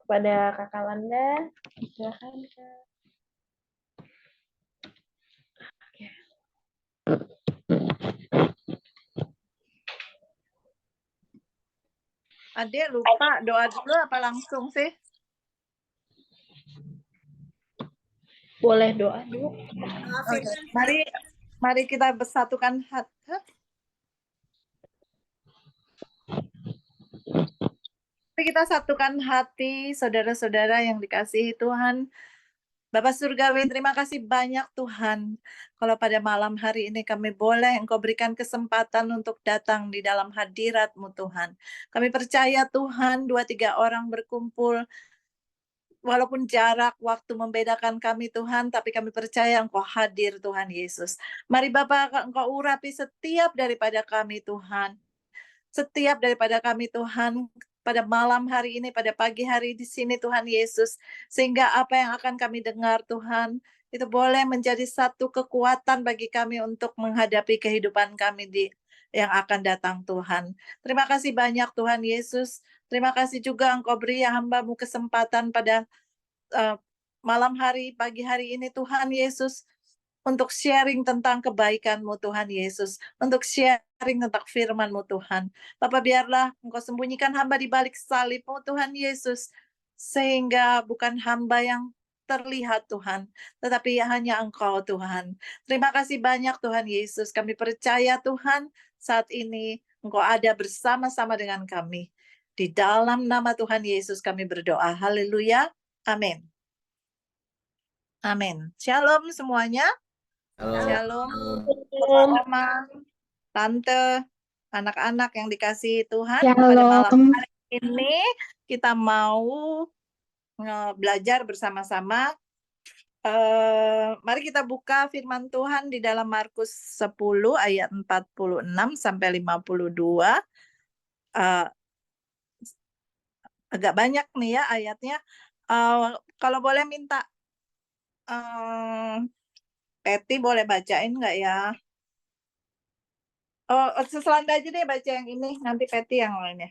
kepada Kakak Landa. Silakan, Kak. Adik lupa doa dulu apa langsung sih? Boleh doa dulu. Mari kita bersatukan hati. Mari kita satukan hati, saudara-saudara yang dikasihi Tuhan. Bapak Surgawi, terima kasih banyak Tuhan. Kalau pada malam hari ini kami boleh Engkau berikan kesempatan untuk datang di dalam hadirat-Mu Tuhan. Kami percaya Tuhan, 2-3 orang berkumpul, walaupun jarak waktu membedakan kami Tuhan, tapi kami percaya Engkau hadir Tuhan Yesus. Mari Bapak Engkau urapi setiap daripada kami Tuhan. Setiap daripada kami Tuhan, pada malam hari ini, pada pagi hari di sini Tuhan Yesus, sehingga apa yang akan kami dengar Tuhan, itu boleh menjadi satu kekuatan bagi kami untuk menghadapi kehidupan kami yang akan datang Tuhan. Terima kasih banyak Tuhan Yesus. Terima kasih juga Engkau beri hamba-Mu kesempatan pada malam hari, pagi hari ini Tuhan Yesus, untuk sharing tentang kebaikan-Mu Tuhan Yesus, untuk sharing tentang firman-Mu Tuhan. Bapak biarlah Engkau sembunyikan hamba di balik salib-Mu Tuhan Yesus, sehingga bukan hamba yang terlihat Tuhan, tetapi hanya Engkau Tuhan. Terima kasih banyak Tuhan Yesus, kami percaya Tuhan saat ini Engkau ada bersama-sama dengan kami. Di dalam nama Tuhan Yesus kami berdoa. Haleluya. Amin. Amin. Shalom semuanya. Shalom, Bapak Oma, Tante, anak-anak yang dikasihi Tuhan. Pada malam hari ini kita mau belajar bersama-sama. Mari kita buka firman Tuhan di dalam Markus 10 ayat 46 sampai 52. Agak banyak nih ya ayatnya. Kalau boleh minta Peti boleh bacain nggak ya? Oh, Seselanda aja deh baca yang ini, nanti Peti yang lainnya.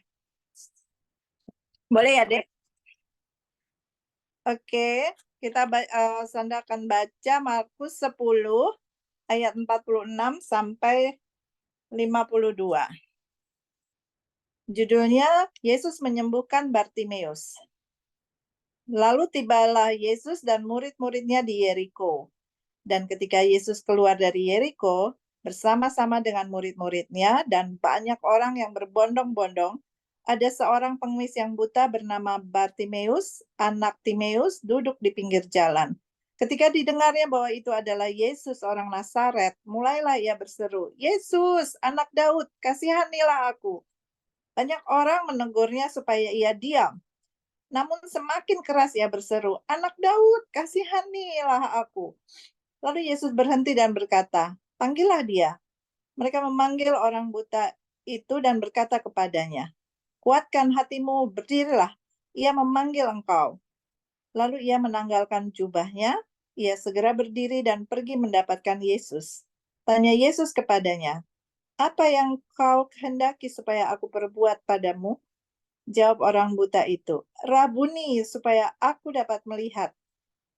Boleh ya, Dek? Oke, kita Sanda akan baca Markus 10 ayat 46 sampai 52. Judulnya Yesus menyembuhkan Bartimeus. Lalu tibalah Yesus dan murid-muridnya di Yeriko. Dan ketika Yesus keluar dari Yeriko bersama-sama dengan murid-muridnya dan banyak orang yang berbondong-bondong, ada seorang pengemis yang buta bernama Bartimeus, anak Timeus, duduk di pinggir jalan. Ketika didengarnya bahwa itu adalah Yesus orang Nazaret, mulailah ia berseru, "Yesus, anak Daud, kasihanilah aku." Banyak orang menegurnya supaya ia diam. Namun semakin keras ia berseru, "Anak Daud, kasihanilah aku." Lalu Yesus berhenti dan berkata, "Panggillah dia." Mereka memanggil orang buta itu dan berkata kepadanya, "Kuatkan hatimu, berdirilah. Ia memanggil engkau." Lalu ia menanggalkan jubahnya, ia segera berdiri dan pergi mendapatkan Yesus. Tanya Yesus kepadanya, "Apa yang kau kehendaki supaya aku perbuat padamu?" Jawab orang buta itu, "Rabuni, supaya aku dapat melihat."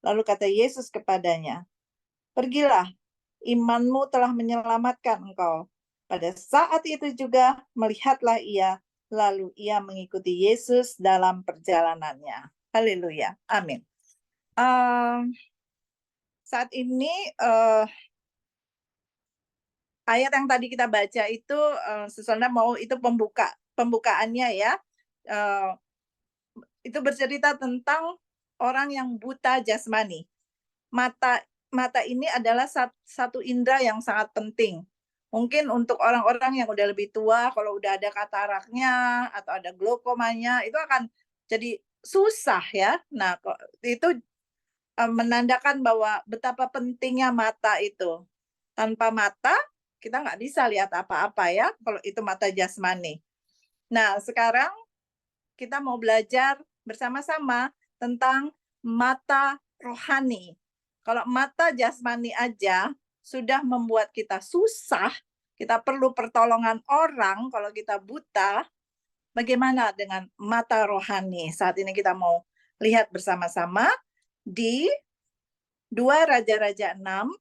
Lalu kata Yesus kepadanya, "Pergilah, imanmu telah menyelamatkan engkau." Pada saat itu juga melihatlah ia, lalu ia mengikuti Yesus dalam perjalanannya. Haleluya. Amin. Saat ini ayat yang tadi kita baca itu Susana mau itu pembukaannya ya. Itu bercerita tentang orang yang buta jasmani. Mata ini adalah satu indera yang sangat penting. Mungkin untuk orang-orang yang udah lebih tua, kalau udah ada kataraknya atau ada glaukomanya, itu akan jadi susah ya. Nah, itu menandakan bahwa betapa pentingnya mata itu. Tanpa mata, kita nggak bisa lihat apa-apa ya, kalau itu mata jasmani. Nah, sekarang kita mau belajar bersama-sama tentang mata rohani. Kalau mata jasmani aja sudah membuat kita susah, kita perlu pertolongan orang kalau kita buta, bagaimana dengan mata rohani? Saat ini kita mau Lihat bersama-sama di 2 Raja-Raja 6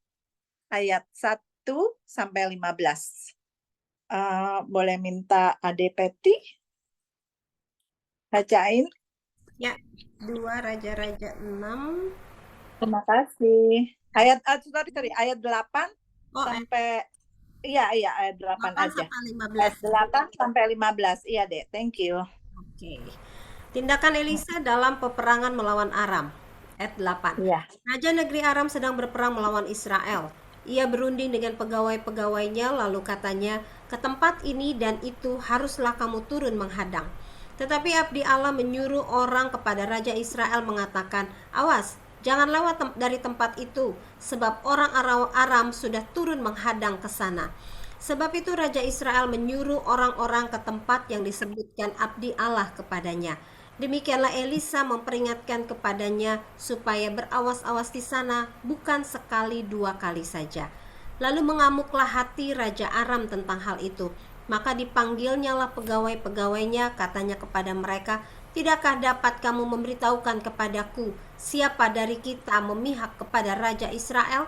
ayat 1 sampai 15. Boleh minta Ade Peti bacain? Ya, 2 Raja-Raja 6. Terima kasih. Ayat ayat 8 Oh, sampai ayat 8 8 aja. sampai Ayat 15. 8 sampai 15. Iya, Dek. Thank you. Oke. Tindakan Elisa dalam peperangan melawan Aram. Ayat 8. Iya. Raja negeri Aram sedang berperang melawan Israel. Ia berunding dengan pegawai-pegawainya lalu katanya, "Ke tempat ini dan itu haruslah kamu turun menghadang." Tetapi abdi Allah menyuruh orang kepada Raja Israel mengatakan, "Awas, jangan lewat dari tempat itu, sebab orang Aram sudah turun menghadang ke sana." Sebab itu Raja Israel menyuruh orang-orang ke tempat yang disebutkan abdi Allah kepadanya. Demikianlah Elisa memperingatkan kepadanya supaya berawas-awas di sana, bukan sekali 2 kali saja. Lalu mengamuklah hati Raja Aram tentang hal itu. Maka dipanggilnyalah pegawai-pegawainya, katanya kepada mereka, "Tidakkah dapat kamu memberitahukan kepadaku siapa dari kita memihak kepada Raja Israel?"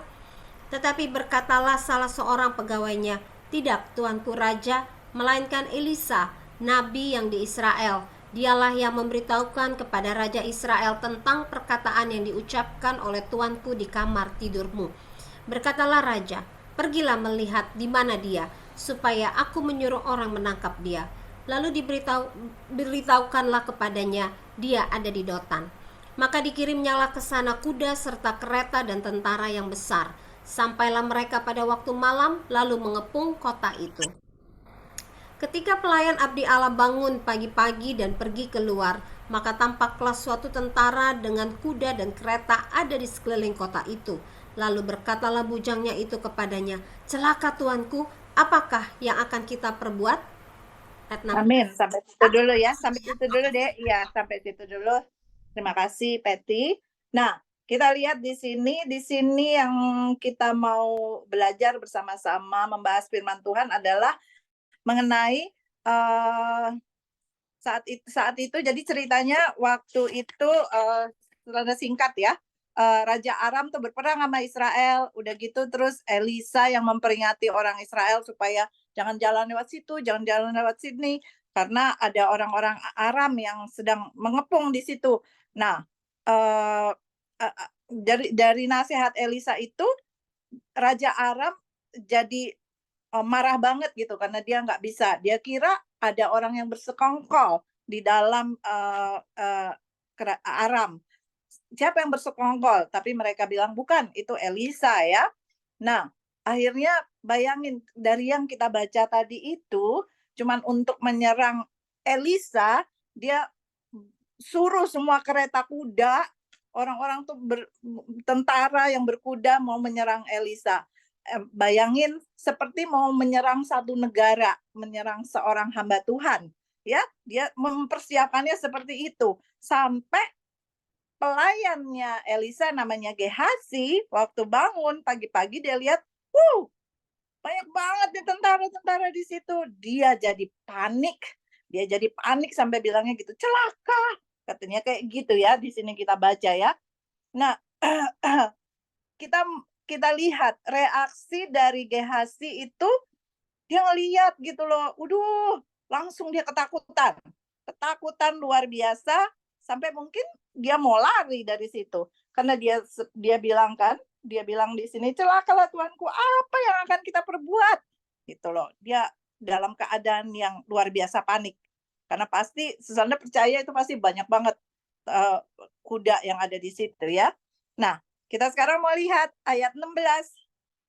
Tetapi berkatalah salah seorang pegawainya, "Tidak, tuanku raja, melainkan Elisa, nabi yang di Israel. Dialah yang memberitahukan kepada Raja Israel tentang perkataan yang diucapkan oleh tuanku di kamar tidurmu." Berkatalah raja, "Pergilah melihat di mana dia, supaya aku menyuruh orang menangkap dia." Lalu diberitahukanlah kepadanya, dia ada di Dotan. Maka dikirimnyalah ke sana kuda serta kereta dan tentara yang besar. Sampailah mereka pada waktu malam, lalu mengepung kota itu. Ketika pelayan abdi Allah bangun pagi-pagi dan pergi keluar, maka tampaklah suatu tentara dengan kuda dan kereta ada di sekeliling kota itu. Lalu berkatalah bujangnya itu kepadanya, "Celaka tuanku, apakah yang akan kita perbuat?" Amin. Sampai situ dulu ya. Sampai situ dulu, Dek. Iya, sampai situ dulu. Terima kasih, Peti. Nah, kita lihat di sini yang kita mau belajar bersama-sama membahas firman Tuhan adalah mengenai saat itu jadi ceritanya waktu itu rada singkat ya. Raja Aram tuh berperang sama Israel, udah gitu terus Elisa yang memperingati orang Israel supaya jangan jalan lewat situ, jangan jalan lewat sini, karena ada orang-orang Aram yang sedang mengepung di situ. Nah, dari nasihat Elisa itu Raja Aram jadi marah banget gitu karena dia nggak bisa. Dia kira ada orang yang bersekongkol di dalam Aram. Siapa yang bersekongkol? Tapi mereka bilang bukan, itu Elisa ya. Nah, akhirnya bayangin dari yang kita baca tadi itu cuman untuk menyerang Elisa, dia suruh semua kereta kuda, orang-orang tuh tentara yang berkuda mau menyerang Elisa. Bayangin seperti mau menyerang satu negara, menyerang seorang hamba Tuhan, ya. Dia mempersiapkannya seperti itu. Sampai pelayannya Elisa namanya Gehazi, waktu bangun pagi-pagi dia lihat, banyak banget nih tentara-tentara di situ. Dia jadi panik. Dia jadi panik sampai bilangnya gitu, "Celaka." Katanya kayak gitu ya, di sini kita baca ya. Nah, kita lihat reaksi dari Gehazi itu, dia ngelihat gitu loh, langsung dia ketakutan. Ketakutan luar biasa, sampai mungkin dia mau lari dari situ. Karena dia bilang di sini, "Celakalah tuanku, apa yang akan kita perbuat?" Gitu loh. Dia dalam keadaan yang luar biasa panik. Karena pasti Susana percaya itu pasti banyak banget kuda yang ada di situ ya. Nah, kita sekarang mau lihat ayat 16.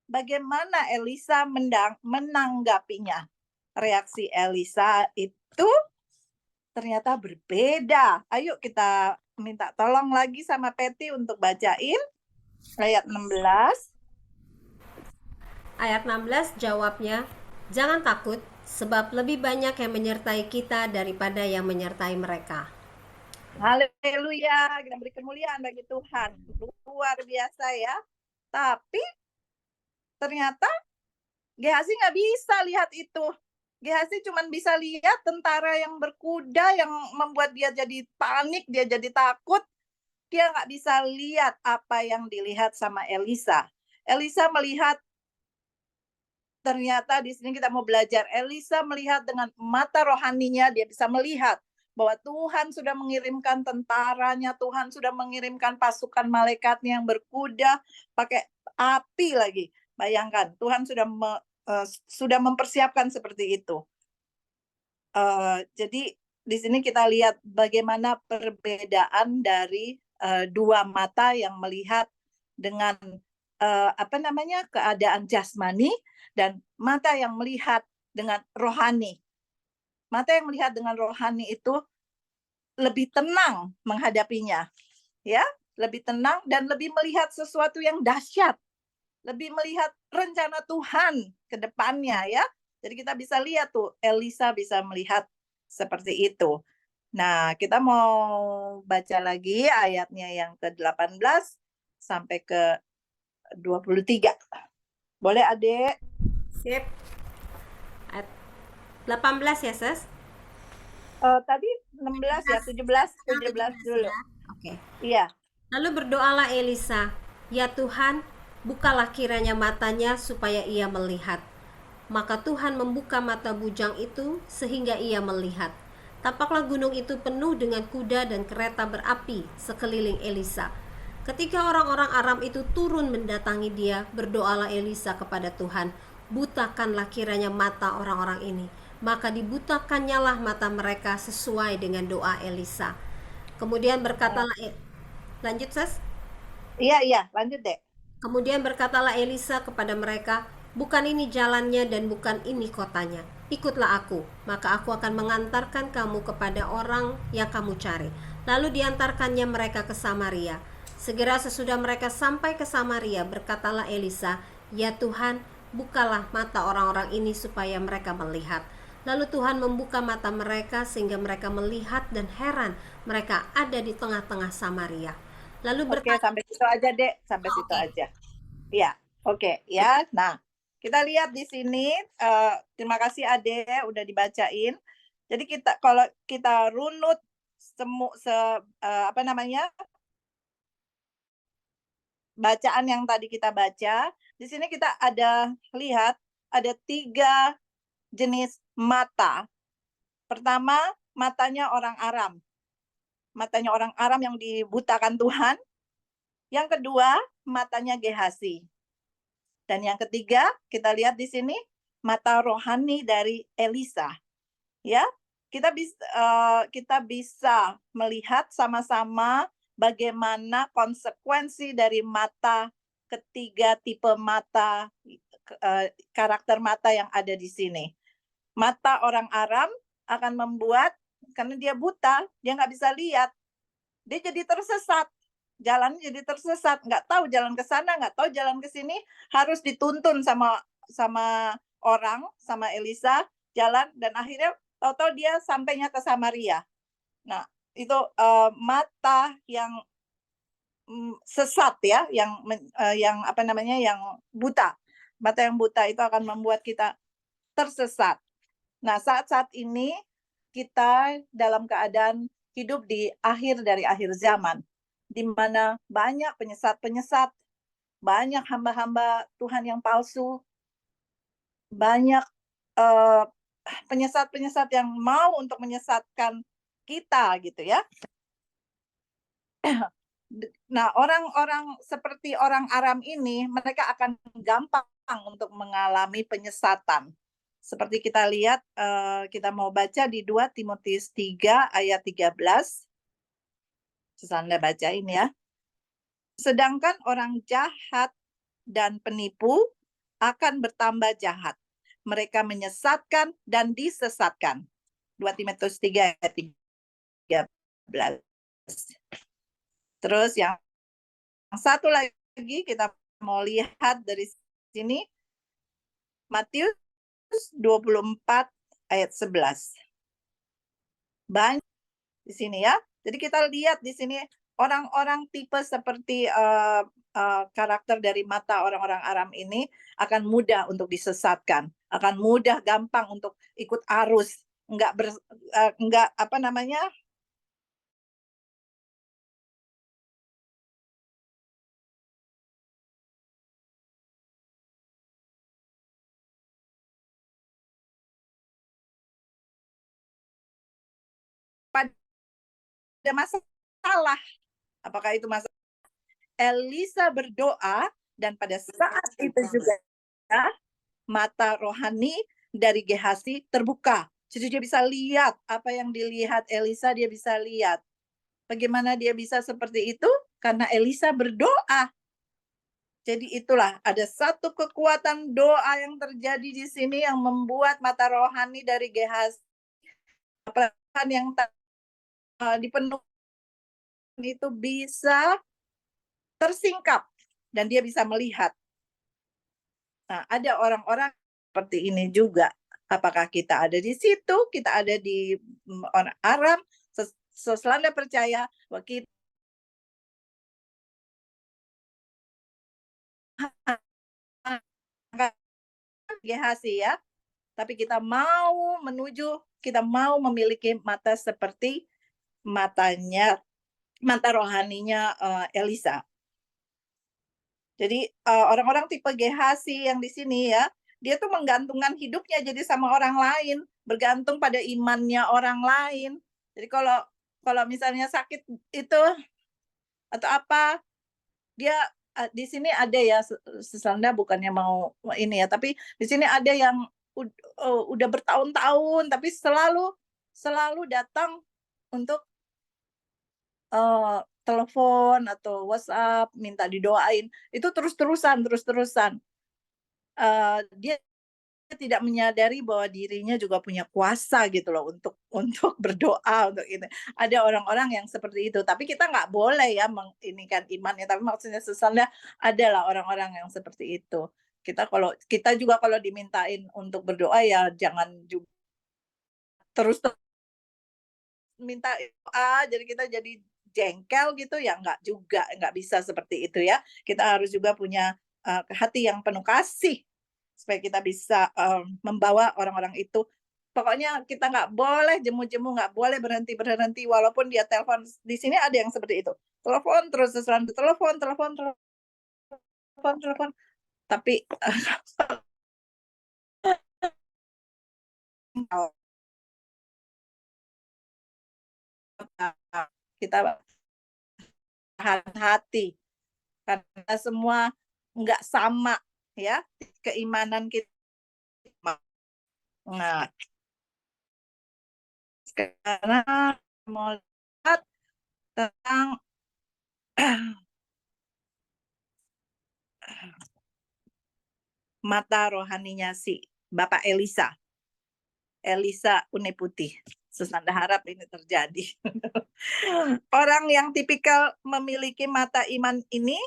Bagaimana Elisa menanggapinya. Reaksi Elisa itu ternyata berbeda. Ayo kita minta tolong lagi sama Peti untuk bacain ayat 16. Ayat 16 jawabnya, "Jangan takut, sebab lebih banyak yang menyertai kita daripada yang menyertai mereka." Haleluya, kita beri kemuliaan bagi Tuhan. Luar biasa ya. Tapi ternyata Gehazi nggak bisa lihat itu. Gehazi cuma bisa lihat tentara yang berkuda yang membuat dia jadi panik, dia jadi takut. dia nggak bisa lihat apa yang dilihat sama Elisa. Elisa melihat, ternyata di sini kita mau belajar, Elisa melihat dengan mata rohaninya, dia bisa melihat bahwa Tuhan sudah mengirimkan tentaranya, Tuhan sudah mengirimkan pasukan malaikatnya yang berkuda pakai api lagi. Bayangkan, Tuhan sudah mempersiapkan seperti itu. Jadi di sini kita lihat bagaimana perbedaan dari dua mata yang melihat dengan keadaan jasmani dan mata yang melihat dengan rohani. Mata yang melihat dengan rohani itu lebih tenang menghadapinya, ya, lebih tenang dan lebih melihat sesuatu yang dahsyat, lebih melihat rencana Tuhan ke depannya, ya. Jadi kita bisa lihat tuh, Elisa bisa melihat seperti itu. Nah, kita mau baca lagi ayatnya yang ke-18 sampai ke-23. Boleh, Adik? Sip. Ayat 18 ya, Sis? Tadi 16 ya, 17 dulu. Oke. Iya. Lalu berdoalah Elisa, "Ya Tuhan, bukalah kiranya matanya supaya ia melihat." Maka Tuhan membuka mata bujang itu sehingga ia melihat. Tampaklah gunung itu penuh dengan kuda dan kereta berapi sekeliling Elisa. Ketika orang-orang Aram itu turun mendatangi dia, berdoalah Elisa kepada Tuhan, "Butakanlah kiranya mata orang-orang ini." Maka dibutakannya mata mereka sesuai dengan doa Elisa. Kemudian berkatalah, lanjut, Ses. Iya, lanjut, Dek. Kemudian berkatalah Elisa kepada mereka, "Bukan ini jalannya dan bukan ini kotanya. Ikutlah aku, maka aku akan mengantarkan kamu kepada orang yang kamu cari." Lalu diantarkannya mereka ke Samaria. Segera sesudah mereka sampai ke Samaria, berkatalah Elisa, "Ya Tuhan, bukalah mata orang-orang ini supaya mereka melihat." Lalu Tuhan membuka mata mereka sehingga mereka melihat dan heran, mereka ada di tengah-tengah Samaria. Lalu Oke, sampai situ aja, Dek. Sampai situ aja. Ya, oke, ya. Nah, kita lihat di sini. Terima kasih Ade udah dibacain. Jadi kalau kita runut bacaan yang tadi kita baca, di sini kita lihat ada 3 jenis mata. Pertama, matanya orang Aram. Matanya orang Aram yang dibutakan Tuhan. Yang kedua, matanya Gehasi. Dan yang ketiga, kita lihat di sini mata rohani dari Elisa. Ya, kita bisa melihat sama-sama bagaimana konsekuensi dari ketiga tipe mata, karakter mata yang ada di sini. Mata orang Aram akan membuat, karena dia buta, dia nggak bisa lihat, dia jadi tersesat. Jalannya jadi tersesat, nggak tahu jalan ke sana, nggak tahu jalan ke sini, harus dituntun sama Elisa jalan, dan akhirnya tahu-tahu dia sampainya ke Samaria. Nah, itu mata yang sesat ya, yang buta. Mata yang buta itu akan membuat kita tersesat. Nah, saat-saat ini kita dalam keadaan hidup di akhir zaman, di mana banyak penyesat-penyesat, banyak hamba-hamba Tuhan yang palsu, banyak penyesat-penyesat yang mau untuk menyesatkan kita gitu ya. Nah, orang-orang seperti orang Aram ini, mereka akan gampang untuk mengalami penyesatan. Seperti kita lihat, kita mau baca di 2 Timotius 3 ayat 13. Susanda bacain ya. Sedangkan orang jahat dan penipu akan bertambah jahat. Mereka menyesatkan dan disesatkan. 2 Timotius 3 ayat 13. Terus yang satu lagi kita mau lihat dari sini, Matius 24 ayat 11. Banyak di sini ya. Jadi kita lihat di sini orang-orang tipe seperti karakter dari mata orang-orang Aram ini akan mudah untuk disesatkan, akan mudah gampang untuk ikut arus, enggak ada masalah. Apakah itu masalah? Elisa berdoa, dan pada saat itu juga mata rohani dari Gehazi terbuka. Jadi dia bisa lihat apa yang dilihat Elisa, dia bisa lihat. Bagaimana dia bisa seperti itu? Karena Elisa berdoa. Jadi itulah ada satu kekuatan doa yang terjadi di sini yang membuat mata rohani dari Gehazi yang dipenuhi itu bisa tersingkap dan dia bisa melihat. Nah, ada orang-orang seperti ini juga. Apakah kita ada di situ? Kita ada di orang Aram. Selanda percaya bahwa kita Gehazi ya, tapi kita mau memiliki mata seperti mata rohaninya Elisa. Jadi orang-orang tipe Gehazi yang di sini ya, dia tuh menggantungkan hidupnya jadi sama orang lain, bergantung pada imannya orang lain. Jadi kalau misalnya sakit itu atau apa, dia di sini ada ya, Sesanda bukannya mau ini ya, tapi di sini ada yang udah bertahun-tahun tapi selalu datang untuk telepon atau WhatsApp minta didoain, itu terus-terusan. Dia tidak menyadari bahwa dirinya juga punya kuasa gitu loh untuk berdoa untuk ini. Ada orang-orang yang seperti itu, tapi kita nggak boleh ya menginikan imannya. Tapi maksudnya Sesanda adalah orang-orang yang seperti itu. Kita juga kalau dimintain untuk berdoa ya jangan juga terus minta doa, jadi kita jadi jengkel gitu ya, nggak bisa seperti itu ya. Kita harus juga punya hati yang penuh kasih supaya kita bisa membawa orang-orang itu. Pokoknya kita nggak boleh jemu-jemu, nggak boleh berhenti walaupun dia telepon. Di sini ada yang seperti itu, telepon terus telepon, tapi kita hati karena semua nggak sama ya keimanan kita. Nah, sekarang mau lihat tentang mata rohaninya si Bapak Elisa Une Putih. Sesanda harap ini terjadi. Orang yang tipikal memiliki mata iman ini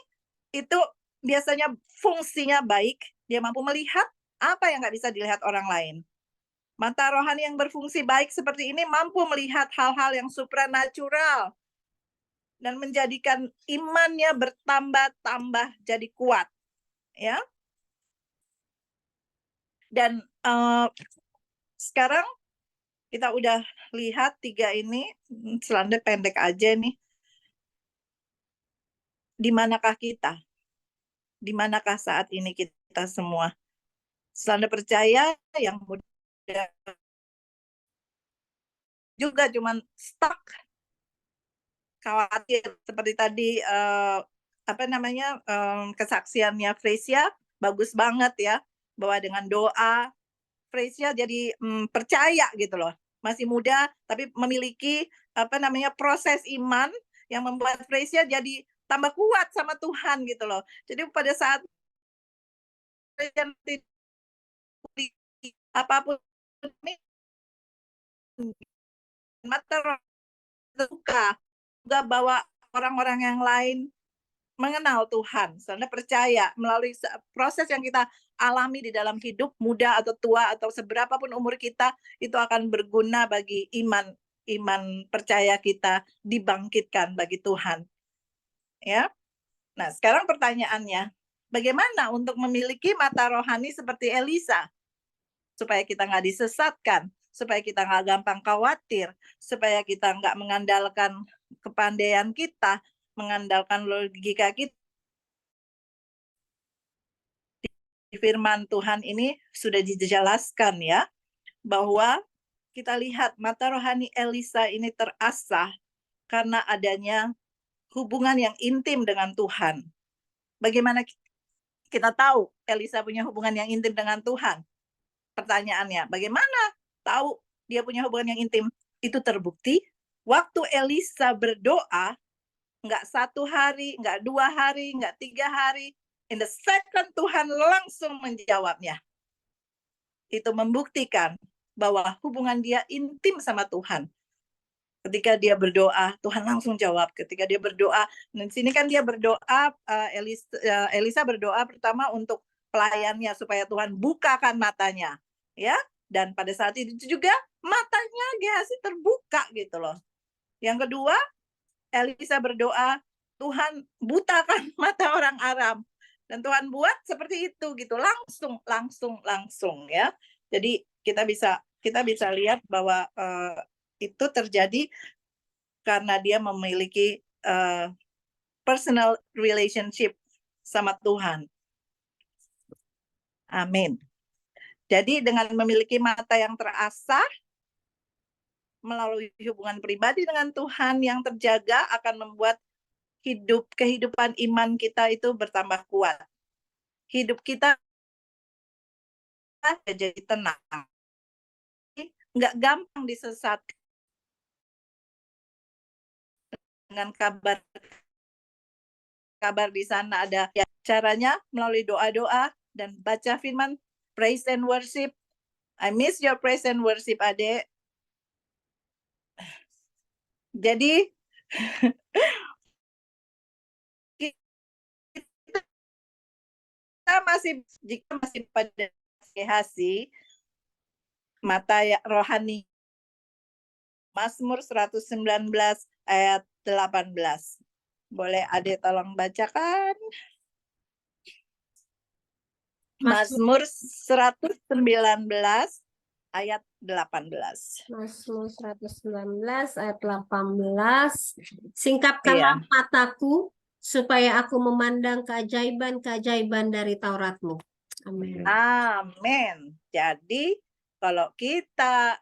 itu biasanya fungsinya baik, dia mampu melihat apa yang nggak bisa dilihat orang lain. Mata rohani yang berfungsi baik seperti ini mampu melihat hal-hal yang supranatural dan menjadikan imannya bertambah-tambah jadi kuat, ya. Dan sekarang kita udah lihat 3 ini, Selanda pendek aja nih. Di manakah kita? Di manakah saat ini kita semua? Selanda percaya yang mudah juga cuman stuck, khawatir seperti tadi kesaksiannya Fresia bagus banget ya, bahwa dengan doa Fresia jadi percaya gitu loh, masih muda tapi memiliki proses iman yang membuat Fresia jadi tambah kuat sama Tuhan gitu loh. Jadi pada saat apapun ini mata terbuka juga bahwa orang-orang yang lain mengenal Tuhan, soalnya percaya melalui proses yang kita alami di dalam hidup, muda atau tua atau seberapapun umur kita, itu akan berguna bagi iman percaya kita dibangkitkan bagi Tuhan. Ya. Nah, sekarang pertanyaannya, bagaimana untuk memiliki mata rohani seperti Elisa? Supaya kita nggak disesatkan, supaya kita nggak gampang khawatir, supaya kita nggak mengandalkan kepandaian kita, mengandalkan logika kita. Di firman Tuhan ini sudah dijelaskan ya, bahwa kita lihat mata rohani Elisa ini terasah karena adanya hubungan yang intim dengan Tuhan. Bagaimana kita tahu Elisa punya hubungan yang intim dengan Tuhan? Pertanyaannya, bagaimana tahu dia punya hubungan yang intim? Itu terbukti waktu Elisa berdoa, nggak 1 hari, nggak 2 hari, nggak 3 hari. In the second Tuhan langsung menjawabnya. Itu membuktikan bahwa hubungan dia intim sama Tuhan. Ketika dia berdoa, Tuhan langsung jawab. Ketika dia berdoa, dan sini kan dia berdoa, Elisa berdoa pertama untuk pelayannya supaya Tuhan bukakan matanya, ya. Dan pada saat itu juga matanya Gehazi terbuka gitu loh. Yang kedua, Elisa berdoa, Tuhan butakan mata orang Aram. Dan Tuhan buat seperti itu gitu, langsung ya. Jadi kita bisa lihat bahwa itu terjadi karena dia memiliki personal relationship sama Tuhan. Amin. Jadi dengan memiliki mata yang terasah, melalui hubungan pribadi dengan Tuhan yang terjaga akan membuat kehidupan iman kita itu bertambah kuat. Hidup kita jadi tenang. Nggak gampang disesatkan dengan kabar di sana ada. Ya, caranya melalui doa-doa dan baca firman, praise and worship. I miss your praise and worship, Adek. Jadi jika masih pada Gehazi, mata rohani, Mazmur 119 ayat 18. Boleh Ade tolong bacakan? Mazmur 119 ayat 18. Mazmur 119 ayat 18. Singkapkanlah mataku supaya aku memandang keajaiban-keajaiban dari Tauratmu. Amin. Amin. Jadi kalau kita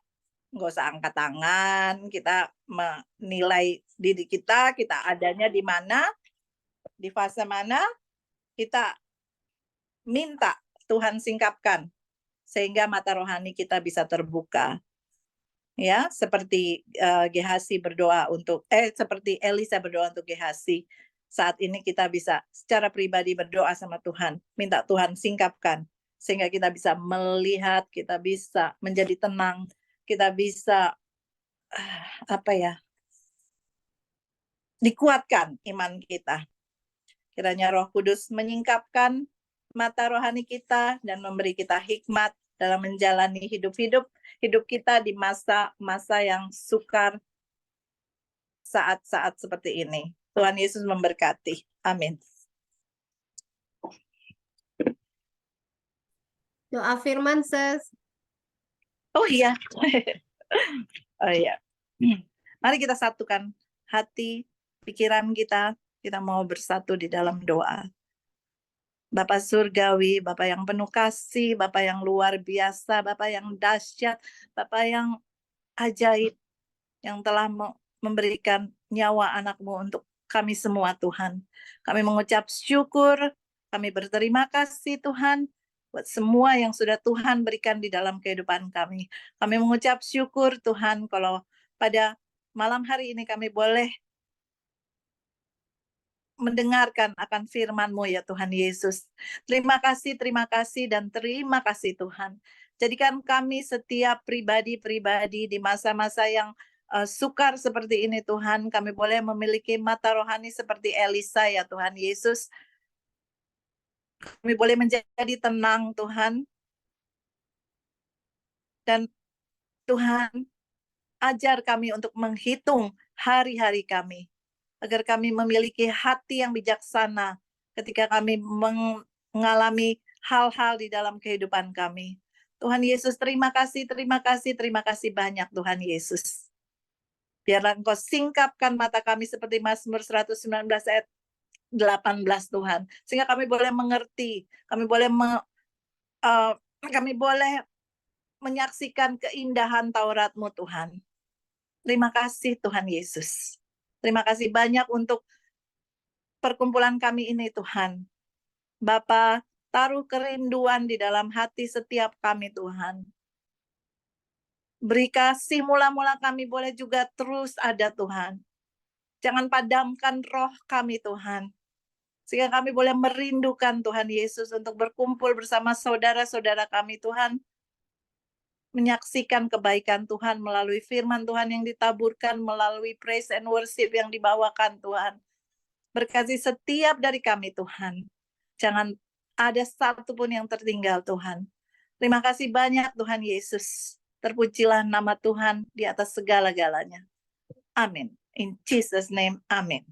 nggak usah angkat tangan, kita menilai diri kita adanya di mana, di fase mana, kita minta Tuhan singkapkan sehingga mata rohani kita bisa terbuka. Ya, seperti Gehazi berdoa seperti Elisa berdoa untuk Gehazi. Saat ini kita bisa secara pribadi berdoa sama Tuhan, minta Tuhan singkapkan sehingga kita bisa melihat, kita bisa menjadi tenang, kita bisa dikuatkan iman kita. Kiranya Roh Kudus menyingkapkan mata rohani kita dan memberi kita hikmat dalam menjalani hidup kita di masa-masa yang sukar saat-saat seperti ini. Tuhan Yesus memberkati. Amin. Doa firman, Sis. Oh iya. Oh iya. Mari kita satukan hati, pikiran kita mau bersatu di dalam doa. Bapa Surgawi, Bapa yang penuh kasih, Bapa yang luar biasa, Bapa yang dahsyat, Bapa yang ajaib, yang telah memberikan nyawa anak-Mu untuk kami semua, Tuhan. Kami mengucap syukur, kami berterima kasih, Tuhan, buat semua yang sudah Tuhan berikan di dalam kehidupan kami. Kami mengucap syukur, Tuhan, kalau pada malam hari ini kami boleh mendengarkan akan firman-Mu ya Tuhan Yesus. Terima kasih, dan terima kasih Tuhan. Jadikan kami setiap pribadi-pribadi di masa-masa yang sukar seperti ini Tuhan, kami boleh memiliki mata rohani seperti Elisa ya Tuhan Yesus. Kami boleh menjadi tenang Tuhan. Dan Tuhan, ajar kami untuk menghitung hari-hari kami. Agar kami memiliki hati yang bijaksana ketika kami mengalami hal-hal di dalam kehidupan kami. Tuhan Yesus, terima kasih banyak Tuhan Yesus. Biarlah Engkau singkapkan mata kami seperti Mazmur 119 ayat 18 Tuhan. Sehingga kami boleh mengerti, kami boleh menyaksikan keindahan Taurat-Mu Tuhan. Terima kasih Tuhan Yesus. Terima kasih banyak untuk perkumpulan kami ini Tuhan. Bapa, taruh kerinduan di dalam hati setiap kami Tuhan. Beri kasih mula-mula kami boleh juga terus ada Tuhan. Jangan padamkan roh kami Tuhan. Sehingga kami boleh merindukan Tuhan Yesus untuk berkumpul bersama saudara-saudara kami Tuhan. Menyaksikan kebaikan Tuhan melalui firman Tuhan yang ditaburkan, melalui praise and worship yang dibawakan Tuhan. Berkati setiap dari kami Tuhan. Jangan ada satu pun yang tertinggal Tuhan. Terima kasih banyak Tuhan Yesus. Terpujilah nama Tuhan di atas segala-galanya. Amin. In Jesus' name, amin.